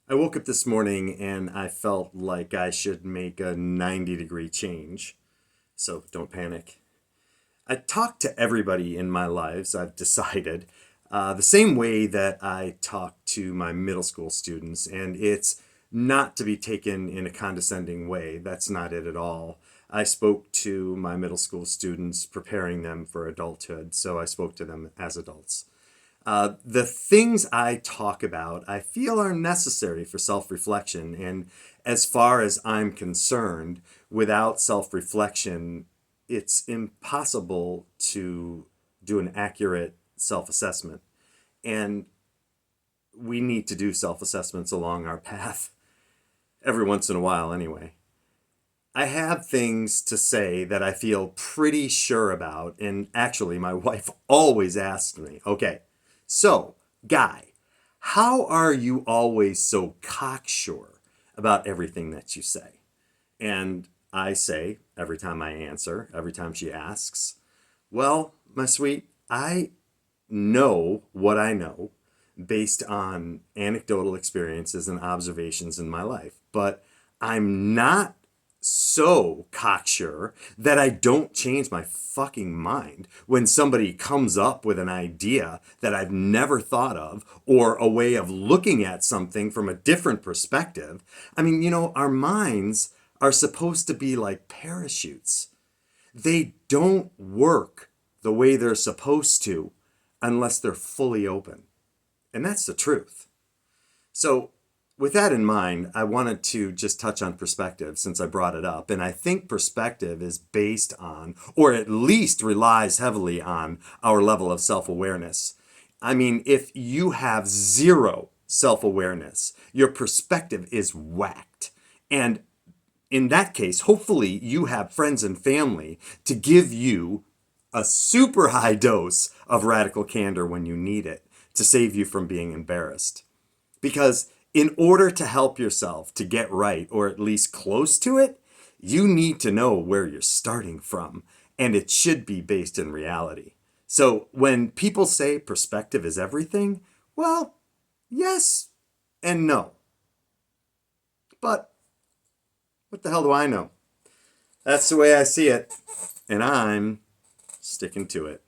I woke up this morning and I felt like I should make a 90-degree change. So don't panic. I talk to everybody in my lives, I've decided, the same way that I talk to my middle school students. And it's not to be taken in a condescending way. That's not it at all. I spoke to my middle school students, preparing them for adulthood. So I spoke to them as adults. The things I talk about, I feel are necessary for self reflection. And as far as I'm concerned, without self reflection, it's impossible to do an accurate self assessment. And we need to do self assessments along our path every once in a while, anyway. I have things to say that I feel pretty sure about. And actually, my wife always asks me, okay, so, Guy, how are you always so cocksure about everything that you say? And I say, every time I answer, every time she asks, well, my sweet, I know what I know based on anecdotal experiences and observations in my life, but I'm not so cocksure that I don't change my fucking mind when somebody comes up with an idea that I've never thought of or a way of looking at something from a different perspective. I mean, our minds are supposed to be like parachutes. They don't work the way they're supposed to unless they're fully open. And that's the truth. So, with that in mind, I wanted to just touch on perspective since I brought it up. And I think perspective is based on, or at least relies heavily on, our level of self awareness. I mean, if you have zero self awareness, your perspective is whacked. And in that case, hopefully you have friends and family to give you a super high dose of radical candor when you need it to save you from being embarrassed. Because in order to help yourself to get right, or at least close to it, you need to know where you're starting from, and it should be based in reality. So when people say perspective is everything, well, yes and no. But what the hell do I know? That's the way I see it, and I'm sticking to it.